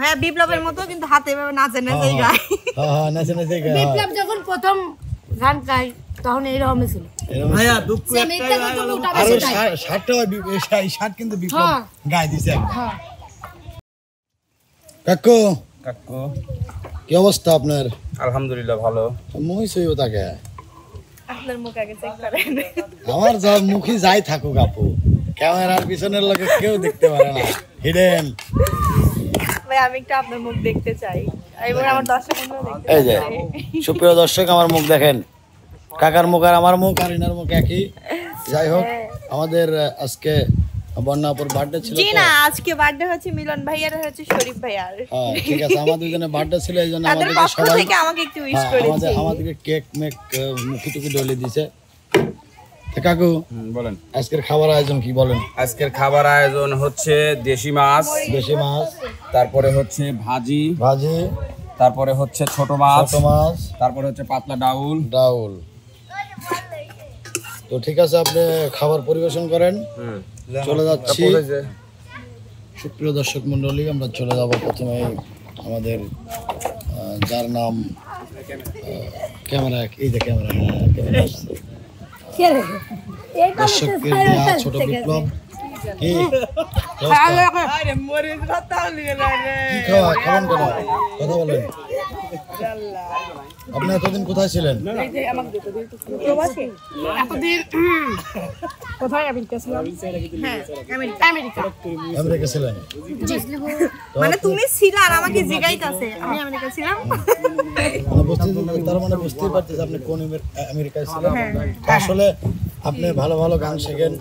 ভাইয়া বিপ্লবের মতো কিন্তু হাতে এভাবে নাচে নাচে গায়। হ্যাঁ নাচে নাচে গায়। বিপ্লব যখন প্রথম গান গায় তখন এইরকমই ছিল ভাইয়া দুঃখ একটাই আর শার্টটা শার্ট কিন্তু বিপ্লব গায়ে দিছে। কাকু কাকু কি অবস্থা আপনার? আলহামদুলিল্লাহ ভালো। মুই সইও তাকে আপনার মুখ আগে চেক করেন। আমার যা মুখই যাই থাকুক আপু, ক্যামেরার পিছনের লোকে কেউ দেখতে পারে না, হিডেন। ভাই আমি একটু আপনার মুখ দেখতে চাই, এবার আমার দর্শকরা দেখতে চাই। এই যে সুপ্রিয় দর্শক আমার মুখ দেখেন, কাকার মুখ আর আমার মুখ আর ইনার মুখ একই। যাই হোক আমাদের আজকে বন্যাপুর বার্থডে ছিল। জি না, আজকে বার্থডে হচ্ছে মিলন ভাইয়ার, হচ্ছে শরীফ ভাইয়ার। হ্যাঁ ঠিক আছে, আমাদের দুজনের বার্থডে ছিল, এইজন্য আমাদেরকে সবাই থেকে আমাকে একটু উইশ করেছে। আমাদেরকে কেক মেক মুখি টুকি ডলে দিয়েছে। কাকু বলেন আজকের খাবার আয়োজন কি বলেন? আজকের খাবার আয়োজন হচ্ছে দেশি মাছ, তারপরে হচ্ছে ভাজি, তারপরে হচ্ছে ছোট মাছ, তারপরে হচ্ছে পাতলা ডাউল। তো ঠিক আছে, আপনি খাবার পরিবেশন করেন, চলে যাচ্ছি। সুপ্রিয় দর্শক মন্ডলী, আমরা চলে যাব প্রথমে আমাদের যার নাম ক্যামেরা, এই যে ক্যামেরা দর্শকের দেয়া ছোট বিপ্লব। কি খাবেন কেন? কথা বলেন। আপনি এতদিন কোথায় ছিলেন? আমেরিকা ছিলেন? মানে তুমি ছিল আর আমাকে জিগাইতাছে আমি আমেরিকা ছিলাম। তার মানে বুঝতেই পারতেছি আপনি কোন আমেরিকায় ছিলেন। আসলে আপনি ভালো ভালো গান শেখেন,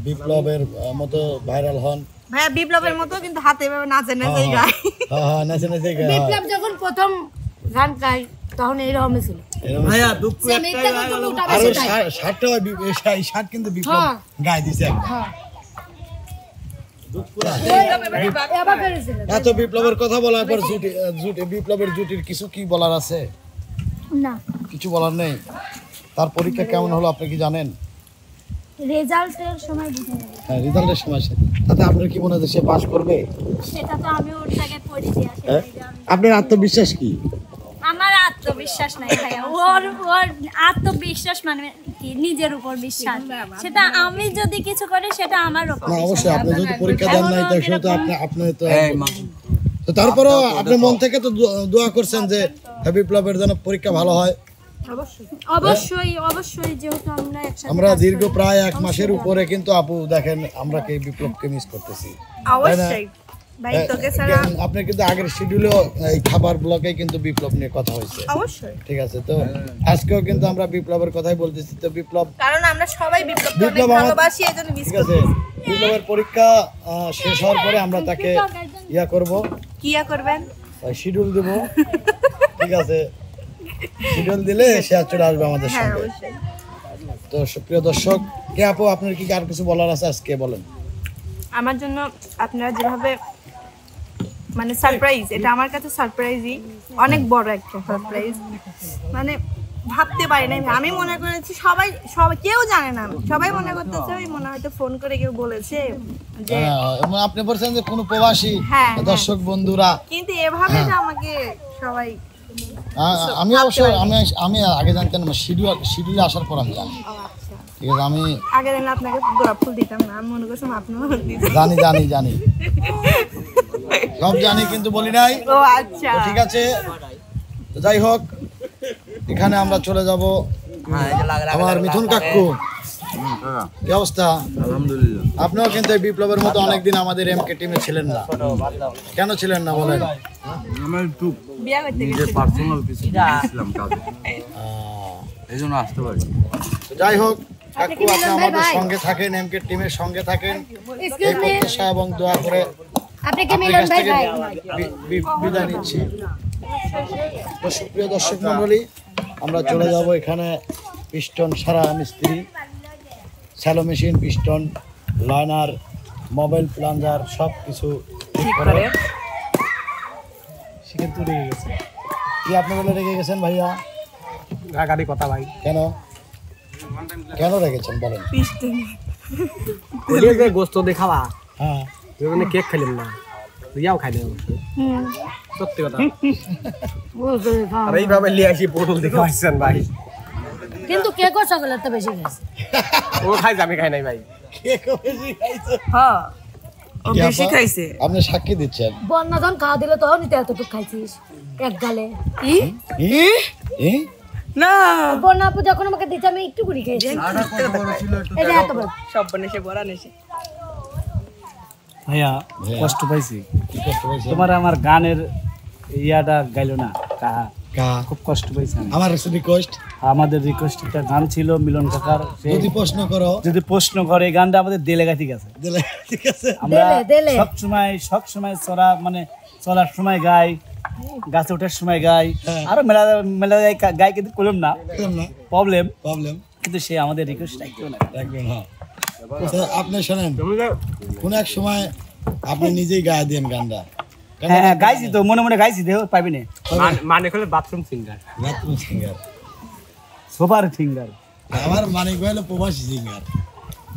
বিপ্লবের মতো ভাইরাল হন। ভাইয়া বিপ্লবের মতো কিন্তু হাতে এভাবে নাচে নাচে গায়। হ্যাঁ নাচে নাচে গায়। বিপ্লব যখন প্রথম গান গায় তখন এইরকমই ছিল ভাইয়া দুঃখ একটাই আর শার্টটা শার্ট কিন্তু বিপ্লব গায়ে দিছে। এত বিপ্লবের কথা বলার পর বিপ্লবের জুটির কিছু কি বলার আছে? না, কিছু বলার নেই। তার পরীক্ষা কেমন হলো আপনি কি জানেন? রেজাল্টের সময় বুঝে নেব। হ্যাঁ রেজাল্টের সময় তাতে আপনার কি মনে হয় সে পাস করবে? সেটা তো আমি ওর জায়গায় পড়ে দিয়ে আসি। আপনার আত্মবিশ্বাস কি? আমার আত্মবিশ্বাস নাই ভাইয়া, ওর আত্মবিশ্বাস মানে কি নিজের উপর বিশ্বাস। সেটা আমি যদি কিছু করি সেটা আমার উপর। না অবশ্যই আপনি যদি পরীক্ষা দেন নাই তাহলে সেটা আপনি তো তারপরেও আপনি মন থেকে তো দোয়া করছেন যে বিপ্লবের জন্য পরীক্ষা ভালো হয়। অবশ্যই যেহেতু আমরা দীর্ঘ প্রায় 1 মাসের উপরে কিন্তু আপু দেখেন আমরা কি বিপ্লবকে মিস করতেছি। অবশ্যই ভাই, তোকে ছাড়া আপনি কিন্তু আগের শিডিউলে এই খাবার ব্লকে কিন্তু বিপ্লব নিয়ে কথা হয়েছে। অবশ্যই ঠিক আছে, তো আজকেও কিন্তু আমরা বিপ্লবের কথাই বলতেছি। তো বিপ্লব, কারণ আমরা সবাই বিপ্লবকে ভালোবাসি, এজন্য মিস করতেছি। বিপ্লবের পরীক্ষা শেষ হওয়ার পরে আমরা তাকে করব। কি করবেন? শিডিউল দেব। ঠিক আছে, শিডিউল দিলে সে চলে আসবে আমাদের সঙ্গে। তো সুপ্রিয় দর্শক, কে আপু আপনার কি আর কিছু বলার আছে আজকে বলেন? আমার জন্য আপনারা যেভাবে মানে সারপ্রাইজ, এটা আমার কাছে সারপ্রাইজই, অনেক বড় একটা সারপ্রাইজ। মানে ভাবতে পারি নাই। আমি মনে করেছি সবাই কেউ জানে না, সবাই মনে করতেছে ওই মনে হয়তো ফোন করে কেউ বলেছে যে আপনি বলছেন যে কোনো প্রবাসী দর্শক বন্ধুরা, কিন্তু এভাবে যে আমাকে সবাই, আমি অবশ্য আমি আগে জানতাম না, শিডিউলে আসার পর আমি জানি। ঠিক আছে, আমি আগে জানলে আপনাকে গোলাপ ফুল দিতাম না, আমি মনে করছিলাম আপনিও দিতেন। জানি সব জানি কিন্তু বলি নাই। ও আচ্ছা ঠিক আছে, যাই হোক এখানে আমরা চলে যাব আমার মিথুন কাকু। কি অবস্থা? আলহামদুলিল্লাহ। আপনিও কিন্তু এই বিপ্লবের মতো অনেকদিন আমাদের এমকে টিমে ছিলেন না, কেন ছিলেন না বলেন? আমি একটু বিয়া করতে নিজের পার্সোনাল কিছু ছিলাম কাজে, এইজন্য আসতে পারি। যাই হোক কাকু, আপনি আমাদের সঙ্গে থাকেন, এমকে টিমের সঙ্গে থাকেন, এই প্রত্যাশা এবং দোয়া করে বিদায় নিচ্ছি। তো সুপ্রিয় দর্শক মন্ডলী, আমরা চলে যাব এখানে পিস্টন সারা মিস্ত্রি, shallow machine, piston, liner, mobile plunger সব কিছু ঠিক করে শিখে রেখে গেছে। কি আপনি বলে রেখে গেছেন ভাইয়া? গাড়ি কথা ভাই, কেন রেখেছেন বলেন? গোস্ত দেখাবা, হ্যাঁ কেক খেলেন না, রিয়াও খাই না অবশ্যই হুম সত্যি কথা আর এইভাবে লিয়ে আসি পটল দেখে আসছেন ভাই কিন্তু কে কো সকলে তো বেশি গেছে ও খাইছে আমি খাই নাই ভাই হ্যাঁ ও বেশি খাইছে আপনি সাক্ষী দিচ্ছেন বন্যা যখন খাওয়া দিলে তখন তুই এতটুকু খাইছিস এক গালে এ? না বন্যা আপু যখন আমাকে দিচ্ছে আমি একটু করে খেয়েছি এই যে এত বড় সব বনেছে বড়া নেছে ভাইয়া কষ্ট পাইছি কি কষ্ট হয়েছে? তোমার আমার গানের ইয়াটা গাইলো না কাহা কা? খুব কষ্ট পাইছি আমি। আমার রিকোয়েস্ট আমাদের রিকোয়েস্ট একটা গান ছিল মিলন কাকার সে যদি প্রশ্ন করো যদি প্রশ্ন করে এই গানটা আমাদের দেলে গাইতে গেছে দিলে ঠিক আছে আমরা দেলে। সবসময় চড়া মানে চলার সময় গাই গাছে ওঠার সময় গাই আরো মেলা মেলা গাই কিন্তু করলাম না বুঝলাম না প্রবলেম প্রবলেম কিন্তু সে আমাদের রিকোয়েস্ট রাখতেও না রাখবেন হ্যাঁ তো আপনি শোনেন কোন এক সময় আপনি নিজেই গায়ে দেন গানটা হ্যাঁ গাইছি তো মনে মনে গাইছি দেহ পাবি না মানে হলো বাথরুম সিঙ্গার বাথরুম সিঙ্গার সোফার ফিঙ্গার আমার মানে হলো প্রবাসী সিঙ্গার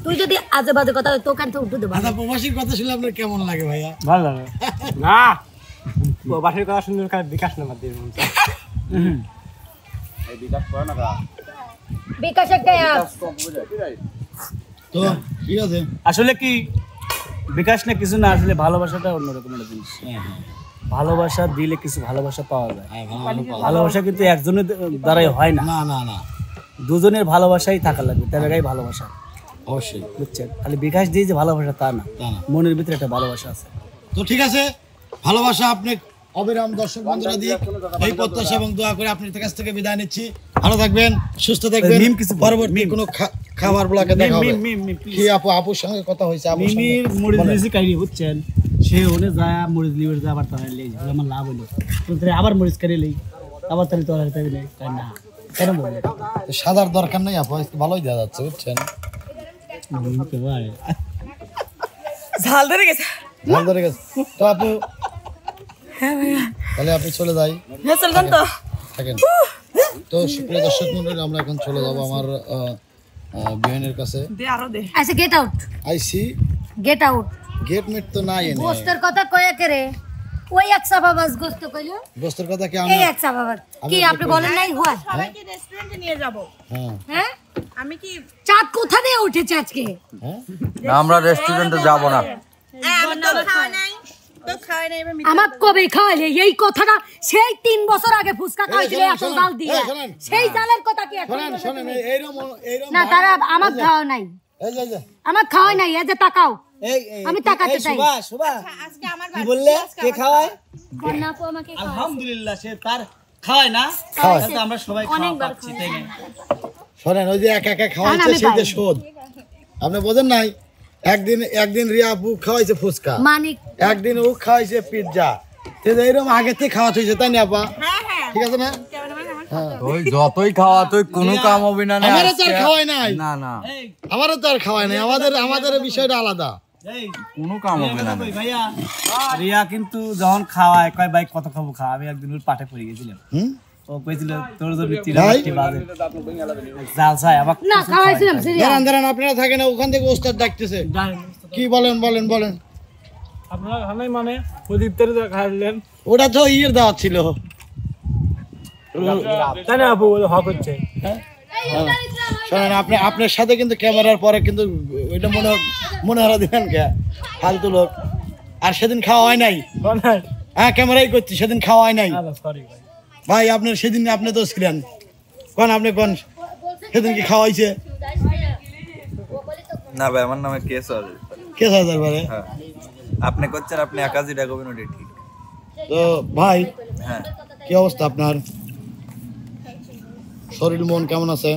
তুই যদি আজে বাজে কথা তো কান থেকে উঠে দেবো আচ্ছা প্রবাসীর কথা শুনলে আপনার কেমন লাগে ভাইয়া ভালো লাগে না ও বাসের কথা সুন্দর করে বিকাশ নাম্বার দিয়ে মন চায়। এই বিকাশ করে না কা বিকাশ একটা app। তো ঠিক আছে আসলে কি বিকাশ না কিছু না আসলে ভালোবাসাটা অন্যরকম একটা জিনিস ভালোবাসা দিলে কিছু ভালোবাসা পাওয়া যায় ভালোবাসা কিন্তু একজনের দ্বারাই হয় না না না না দুজনের ভালোবাসাই থাকা লাগবে তার জায়গায় ভালোবাসা অবশ্যই বুঝছেন খালি বিকাশ দিয়ে যে ভালোবাসা তা না তা না। মনের ভিতরে একটা ভালোবাসা আছে তো ঠিক আছে ভালোবাসা আপনি অবিরাম দর্শক বন্ধুরা দিয়ে এই প্রত্যাশা এবং দোয়া করে আপনার কাছ থেকে বিদায় নিচ্ছি ভালো থাকবেন সুস্থ থাকবেন মিম কিছু বল, পরবর্তী কোনো খাবার ব্লগে দেখা হবে মিম, please। কি আপুর সঙ্গে কথা হয়েছে আপুর সঙ্গে মিমির মরিচ লিচি কাইনি বুঝছেন সে ওনে যায় মরিচ লিওর যায় আবার তাহলে লেই আমার লাভ হইলো তো আবার মরিচ কারি লেই আবার তাহলে তো আর তাই নেই তাই না কেন বলে তো সাদার দরকার নেই আপু আজকে ভালোই দেওয়া যাচ্ছে বুঝছেন ঝাল ধরে গেছে ঝাল ধরে গেছে তো আপু তাহলে আপনি চলে যাই হ্যাঁ চলবেন তো থাকেন তো সুপ্রিয় দর্শক মন্ডলী আমরা এখন চলে যাবো আমার বিহানের কাছে দে আরো দে আচ্ছা গেট আউট আইসি গেট আউট গেট মেট তো নাই এনে গোস্তের কথা কয়ে করে ওই এক সাবাবাস গোস্ত কইলো গোস্তের কথা কি এই আমি এক সাবাবাস কি আপনি বলেন নাই হুয়া সবাইকে রেস্টুরেন্টে নিয়ে যাব হ্যাঁ হ্যাঁ আমি কি চাঁদ কোথা দিয়ে উঠেছে আজকে হ্যাঁ আমরা রেস্টুরেন্টে যাব না আমি তো খাওয়া নাই তো খাওয়া নাই এবার আমার কবে খাওয়ালে এই কথাটা সেই 3 বছর আগে ফুসকা খাইছিল এত শোনেন, জাল দিয়ে শোনেন। সেই জালের কথা কি এখন শোনেন শোনেন এইরকম না তারা আমার খাওয়া নাই এই যে আমার খাওয়া নাই এই যে তাকাও আমি তাকাতে চাই শোভা আজকে আমার কি বললে কে খাওয়ায় কন্যাপু আমাকে খাওয়ায়। আলহামদুলিল্লাহ সে তার খাওয়ায় না খাওয়ায়। তাহলে তো আমরা সবাই খাওয়া অনেকবার পাচ্ছি তাই না শোনেন ওই যে একা একা খাওয়াইছে আমি সেই যে পাই। শোধ আপনি বোঝেন নাই একদিন রিয়া আপু খাওয়াইছে ফুচকা মানিক একদিন ও খাওয়াইছে পিৎজা এরকম আগে থেকে খাওয়া হয়েছে তাই না আপা হ্যাঁ হ্যাঁ ঠিক আছে না ওই যতই খাওয়া তুই কোনো কাম হবে না আমারও তো আর খাওয়াই নাই না না এই আমারও তো আর খাওয়াই নাই আমাদের বিষয়টা আলাদা এই কোনো কাম হবে না ওই ভাইয়া রিয়া কিন্তু যখন খাওয়ায় কয় ভাই কত খাবো খা আমি একদিন ওর পাঠে পড়ে গেছিলাম হুম ও কইছিল তোর যদি ভাই? 3 বাজে জাল চাই আমার না খাওয়াইছিলাম সিরিয়াস দাঁড়ান দাঁড়ান আপনারা থাকেন ওখান থেকে ওস্তাদ ডাকতেছে কি বলেন আপনারা খানাই মানে প্রদীপ্তের খাইলেন ওটা তো ইয়ের দাওয়াত ছিল তাই না আপু হক হচ্ছে শোনেন আপনার সাথে কিন্তু ক্যামেরার পরে কিন্তু ওইটা মনে হারা দিবেন কে ফালতু লোক আর সেদিন খাওয়া হয় নাই হ্যাঁ ক্যামেরাই করছি সেদিন খাওয়া হয় নাই সরি ভাই আপনার সেদিন আপনি তো ছিলেন আপনি সেদিন কি খাওয়া হয়েছে না ভাই আমার নামে কেস হবে কে হাজার বারে হ্যাঁ আপনি করছেন আপনি একাজি ডাকবেন ওটা ঠিক তো ভাই হ্যাঁ কি অবস্থা আপনার শরীর মন কেমন আছে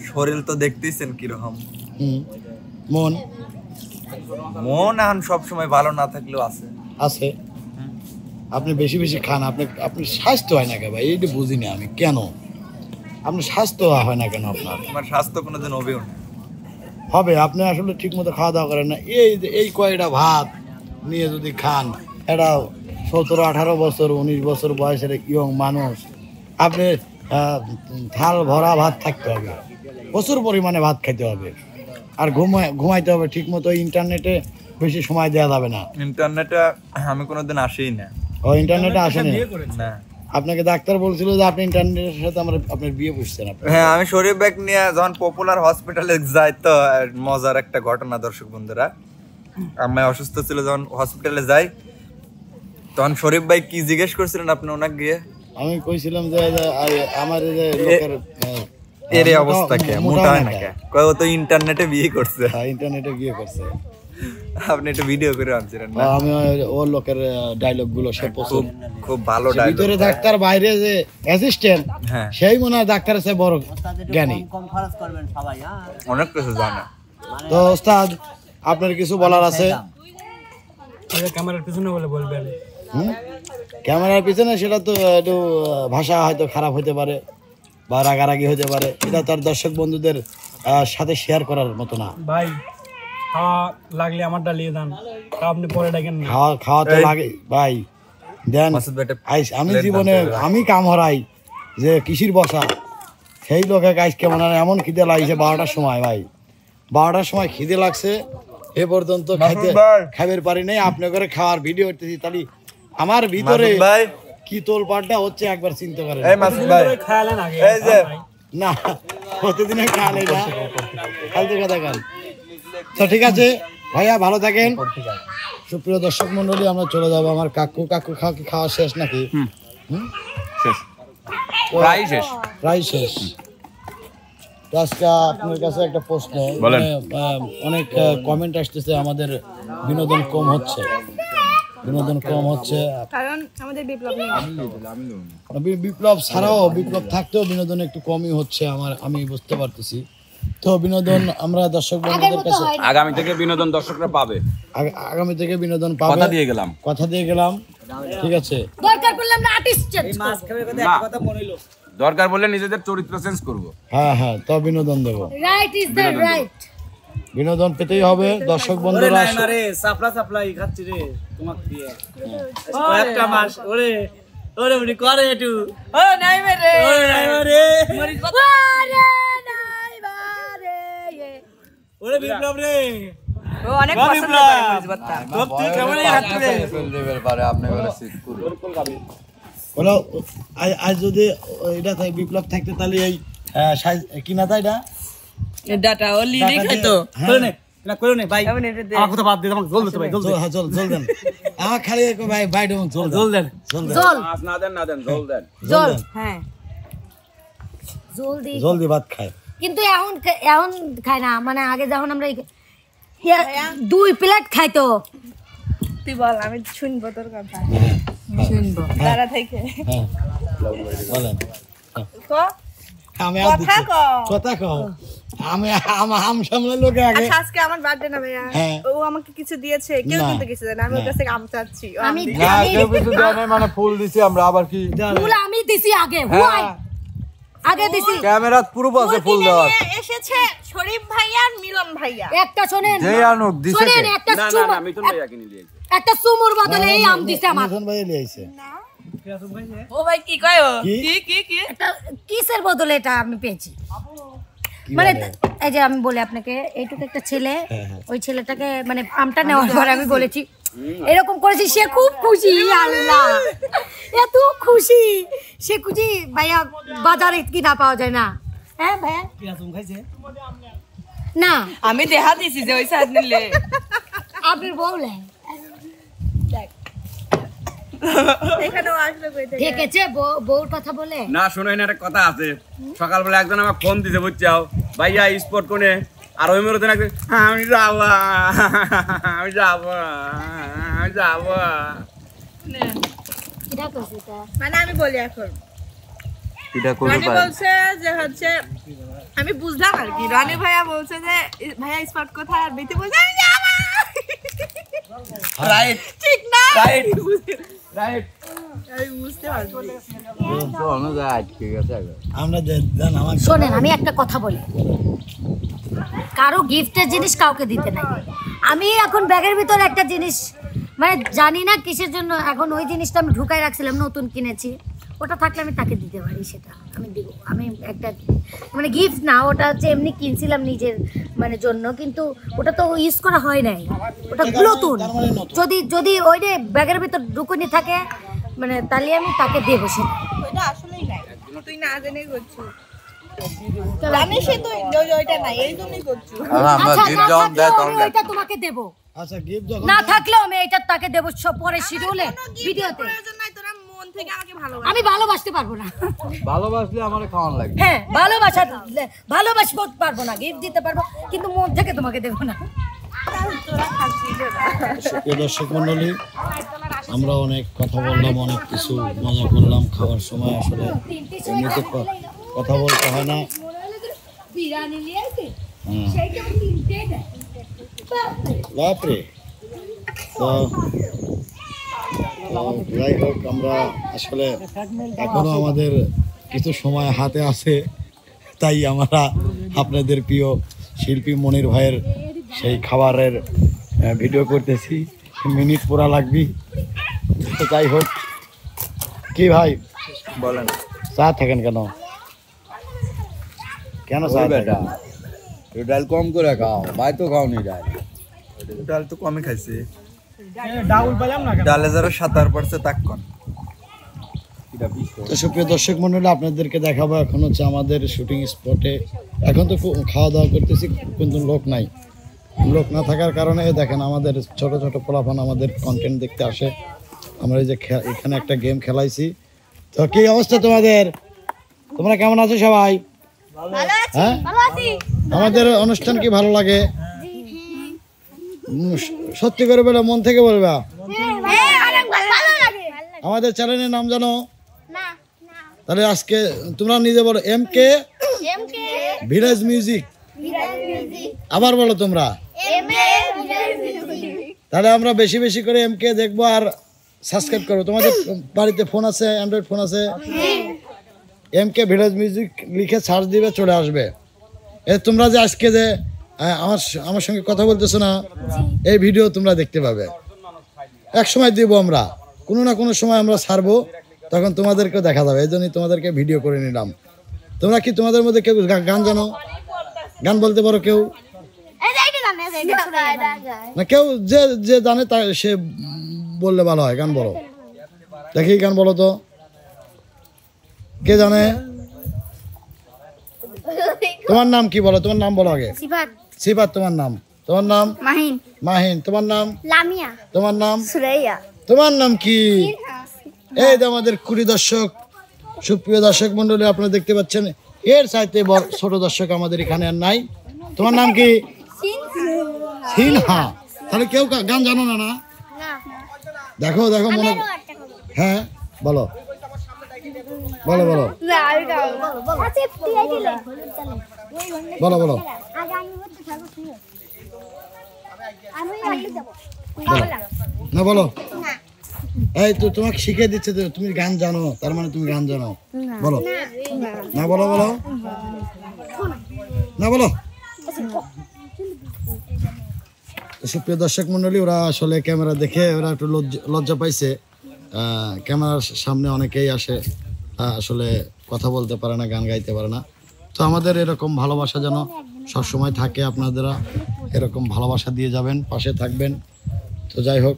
শরীর তো দেখতেছেন কিরকম হুম মন মন এখন সবসময় ভালো না থাকলেও আছে আছে আপনি বেশি বেশি খান আপনি স্বাস্থ্য হয় না কেন ভাই এইটা বুঝি না আমি কেন আপনার স্বাস্থ্য হয় না কেন আপনার আমার স্বাস্থ্য কোনোদিন হবেও না হবে আপনি আসলে ঠিক মতো খাওয়া দাওয়া করেন না এই কয়টা ভাত নিয়ে যদি খান এটা 17-18 বছর 19 বছর বয়সের ইয়ং মানুষ আপনি থাল ভরা ভাত থাকতে হবে প্রচুর পরিমাণে ভাত খেতে হবে আর ঘুমাইতে হবে ঠিক মতো ইন্টারনেটে বেশি সময় দেওয়া যাবে না। ইন্টারনেটে আমি কোনোদিন আসিই না। ও ইন্টারনেটে আসেনি? না। আপনাকে ডাক্তার বলছিল যে আপনি ইন্টারনেটের সাথে আপনার বিয়ে বসছেন। হ্যাঁ, আমি শরীফ ভাই নিয়ে যখন পপুলার হসপিটালে যাই তো মজার একটা ঘটনা দর্শক বন্ধুরা, আমি অসুস্থ ছিল যখন হসপিটালে যাই তখন শরীফ ভাই কি জিজ্ঞেস করছিলেন আপনি ওনাকে গিয়ে? আমি কইছিলাম যে আমার এই যে লোকের এর অবস্থা কে মোটা হয় না কে, কয় ও তো ইন্টারনেটে বিয়ে করছে। ইন্টারনেটে বিয়ে করছে। আপনি একটা ভিডিও করে আনছিলেন না? আমি ওর লোকের ডায়লগ গুলো সব পছন্দ, খুব ভালো ডায়লগ। ভিতরে ডাক্তার বাইরে যে অ্যাসিস্ট্যান্ট, হ্যাঁ সেই মনে হয় ডাক্তারের চেয়ে বড় জ্ঞানী, অনেক কিছু জানে। তো ওস্তাদ আপনার কিছু বলার আছে? ক্যামেরার পিছনে বলে বলবেন। ক্যামেরার পিছনে সেটা তো একটু ভাষা হয়তো খারাপ হতে পারে বা রাগারাগি হতে পারে, এটা তার দর্শক বন্ধুদের সাথে শেয়ার করার মতো না। ভাই খাওয়া লাগলে আমারটা নিয়ে দেন, আপনি পরে ডাকেন না। খাওয়া তো লাগে ভাই, দেন। আমি জীবনে আমি কাম হারাই যে কৃষির বসা, সেই লোকে গাছ কেমন এমন খিদে লাগছে 12টার সময়। ভাই 12টার সময় খিদে লাগছে, এ পর্যন্ত খাইতে পারি নাই। আপনি করে খাওয়ার ভিডিও করতেছি, তাহলে আমার ভিতরে কি তোলপাটটা হচ্ছে একবার চিন্তা করেন। না প্রতিদিনে খাওয়ালে না, ফালতু কথা খান। তো ঠিক আছে ভাইয়া, ভালো থাকেন। সুপ্রিয় দর্শক মন্ডলী, আমরা চলে যাবো। আমার কাকু খাওয়া শেষ নাকি? প্রায় শেষ। তো আজকে আপনার কাছে একটা প্রশ্ন, অনেক কমেন্ট আসতেছে আমাদের বিনোদন কম হচ্ছে, কারণ আমাদের বিপ্লব ছাড়াও, বিপ্লব থাকতেও বিনোদন একটু কমই হচ্ছে আমি বুঝতে পারতেছি। তো বিনোদন আমরা দর্শক বন্ধুদের কাছে আগামী থেকে বিনোদন দর্শকরা পাবে, আগামী থেকে বিনোদন পাবে, কথা দিয়ে গেলাম। ঠিক আছে, দরকার পড়লে আমরা আর্টিস্ট চেঞ্জ করব, দরকার বললে নিজেদের চরিত্র চেঞ্জ করব। হ্যাঁ, তো বিনোদন দেব। Right is the right. বিনোদন পেতেই হবে দর্শক বন্ধুরা। রে সাপ্লাই খাচ্ছি রে তোমাকে দিয়ে একটা মাস। ওরে উনি করে একটু ও নাই মেরে, মরি কথা নাই বারে। ওরে বিপ্লব রে, ও অনেক পছন্দ করে মরিচ ভর্তা। তো তুই কেমন খাচ্ছিস রে? লেভেল পারে আপনি বলে সিট করুন। বলো আজ যদি এটা থাকে বিপ্লব থাকতে, তাহলে এই কিনা তাই না ডাটা ও লিলি খাইতো। করে নে ভাই, আমার কথা বাদ দে, আমাকে জল দিতে ভাই, জল দেন। আমার খালি ভাই বাইরে জল দেন। না দেন জল দেন। হ্যাঁ জলদি ভাত খায়, কিন্তু এখন খায় না। মানে আগে যখন আমরা 2 প্লেট খাইতো। তুই বল, আমি শুনবো তোর কথা। শুনবো তারা থেকে। বলেন আমি কথা কও। আমি আম সামনে লোকে আগে। আজকে আমার বার্থডে না ভাইয়া, ও আমাকে কিছু দিয়েছে, কেউ কিন্তু কিছু দেয় না। আমি ওর কাছে আম চাচ্ছি, আমি কেউ কিছু দেয় না মানে ফুল দিছি আমরা, আবার কি ফুল আমি দিছি আগে, আগে দিছি। ক্যামেরা পুরো পাশে ফুল দেওয়া এসেছে শরীফ ভাইয়া আর মিলন ভাইয়া। একটা শুনেন, যে আনুক দিছে একটা না মিথুন ভাইয়া কিনে দিয়েছে, একটা সুমুর বদলে এই আম দিছে আমার। মিথুন ভাই লিয়েছে। ও ভাই কি কয়? কি একটা কিসের বদলে এটা আমি পেয়েছি। মানে এই যে আমি বলি আপনাকে, এইটুকু একটা ছেলে, ওই ছেলেটাকে মানে আমটা নেওয়ার পর আমি বলেছি এরকম করেছি, সে খুব খুশি। আল্লাহ এত খুশি, সে খুশি ভাইয়া, বাজারে কিনা পাওয়া যায় না। হ্যাঁ ভাইয়া না, আমি দেখা দিছি যে ওই সাইড নিলে আপনি বললে এখানেও আসলে কই থেকে দেখেছে বউর কথা বলে না। শুনো, একটা কথা আছে। সকালবেলা একজন আমাকে ফোন দিতে বুঝছাও, ভাইয়া স্পট কোনে, আর ওই মেরোতে একজন আমি যাবো। মানে আমি বলি এখন, রানী বলছে যে হচ্ছে, আমি বুঝলাম আর কি। রানী ভাইয়া বলছে যে ভাইয়া স্পট কোথায়, আর বিতি বলছে আমি যাবো। রাইট, ঠিক না? রাইট। আমি বুঝতে পারছি। আমরা দেন আমার। শোনেন, আমি একটা কথা বলি, কারো গিফটের জিনিস কাউকে দিতে নাই। আমি এখন ব্যাগের ভিতরে একটা জিনিস, মানে জানি না কিসের জন্য, এখন ওই জিনিসটা আমি ঢুকাই রাখছিলাম, নতুন কিনেছি। ওটা থাকলে আমি তাকে দিতে পারি, সেটা আমি দিব। আমি একটা মানে গিফট না, ওটা হচ্ছে এমনি কিনছিলাম নিজের মানে জন্য, কিন্তু ওটা তো ইউজ করা হয় নাই, ওটা নতুন। যদি ওই যে ব্যাগের ভিতর ঢুকুনি থাকে মানে তাহলে আমি তাকে দেবো সেটা। ওইটা আসলেই নাই, তুই না জেনে করছিস, জানিস তো ওইটা নাই, এই জন্যই করছিস। আচ্ছা, না থাকলেও আমি ওইটা তোমাকে দেবো। আচ্ছা গিফট যখন না থাকলেও আমি এটা তাকে দেবো সব পরে শিডিউলে ভিডিওতে। প্রয়োজন নাই, তোরা মন থেকে আমাকে ভালোবাসিস। আমি ভালোবাসতে পারবো না। ভালোবাসলে আমার খাওয়ান লাগবে। হ্যাঁ ভালোবাসতে পারবো না, গিফট দিতে পারবো কিন্তু মন থেকে তোমাকে দেবো না। প্রিয় দর্শক মন্ডলী, আমরা অনেক কথা বললাম, অনেক কিছু মজা করলাম। খাওয়ার সময় আসলে এমনিতে কথা বলতে হয় না। বাপরে, তো যাই হোক, আমরা আসলে এখনো আমাদের কিছু সময় হাতে আছে, তাই আমরা আপনাদের প্রিয় শিল্পী মনির ভাইয়ের সেই খাবারের ভিডিও করতেছি। মিনিট পুরা লাগবি। তো যাই হোক, কি ভাই বলেন চা থাকেন কেন? কেন চা বেটা ডাল কম করে খাও, ভাই তো খাওনি ডাল। ডাল তো কমই খাইছি, ডাউল পাইলাম না কেন? ডালে যারা ৭ পড়ছে তাক কন। তো সুপ্রিয় দর্শক মন্ডলী, আপনাদেরকে দেখাবো এখন হচ্ছে আমাদের শুটিং স্পটে। এখন তো খাওয়া দাওয়া করতেছি, কিন্তু লোক নাই। লোক না থাকার কারণে দেখেন আমাদের ছোট ছোট পোলাপান আমাদের কন্টেন্ট দেখতে আসে। আমরা এই যে এখানে একটা গেম খেলাইছি। তো কি অবস্থা তোমাদের? তোমরা কেমন আছো সবাই? হ্যাঁ, আমাদের অনুষ্ঠান কি ভালো লাগে? সত্যি করে বলে, মন থেকে বলবা। আমাদের চ্যানেলের নাম জানো? তাহলে আজকে তোমরা নিজে বলো, MK ভিলেজ মিউজিক। আবার বলো তোমরা। তাহলে আমরা বেশি বেশি করে MK দেখবো আর সাবস্ক্রাইব করবো। তোমাদের বাড়িতে ফোন আছে, অ্যান্ড্রয়েড ফোন আছে? MK ভিলেজ মিউজিক লিখে সার্চ দিবে, চলে আসবে। তোমরা যে আজকে যে আমার সঙ্গে কথা বলতেছো না, এই ভিডিও তোমরা দেখতে পাবে। এক সময় দিব আমরা, কোনো না কোনো সময় আমরা ছাড়বো, তখন তোমাদেরকেও দেখা যাবে। এই জন্যই তোমাদেরকে ভিডিও করে নিলাম। তোমরা কি তোমাদের মধ্যে কেউ গান জানো? গান বলতে পারো কেউ? না, কেউ যে যে জানে তা সে বললে ভালো হয়। গান বলো দেখি, গান বলো তো। কে জানে? তোমার নাম কি বলো? তোমার নাম বলো আগে। সিফাত। তোমার নাম? তোমার নাম মাহিন। তোমার নাম লামিয়া। তোমার নাম সুরাইয়া। তোমার নাম কি? এই যে আমাদের 20 দর্শক, সুপ্রিয় দর্শক মন্ডলী, আপনারা দেখতে পাচ্ছেন এর চাইতে বড় ছোট দর্শক আমাদের এখানে আর নাই। তোমার নাম কি? সিনহা। তাহলে কেউ গান জানো না? না, দেখো দেখো মনে। হ্যাঁ বলো বলো বলো বলো বলো না বলো। এই তো তোমাকে শিখিয়ে দিচ্ছে, তো তুমি গান জানো, তার মানে তুমি গান জানো। বলো না, বলো বলো না, বলো। সুপ্রিয় দর্শক মন্ডলী, ওরা আসলে ক্যামেরা দেখে ওরা একটু লজ্জা পাইছে। ক্যামেরার সামনে অনেকেই আসে, আসলে কথা বলতে পারে না, গান গাইতে পারে না। তো আমাদের এরকম ভালোবাসা যেন সবসময় থাকে, আপনারা এরকম ভালোবাসা দিয়ে যাবেন, পাশে থাকবেন। তো যাই হোক,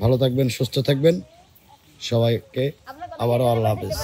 ভালো থাকবেন, সুস্থ থাকবেন, সবাইকে আবারও আল্লাহ হাফেজ।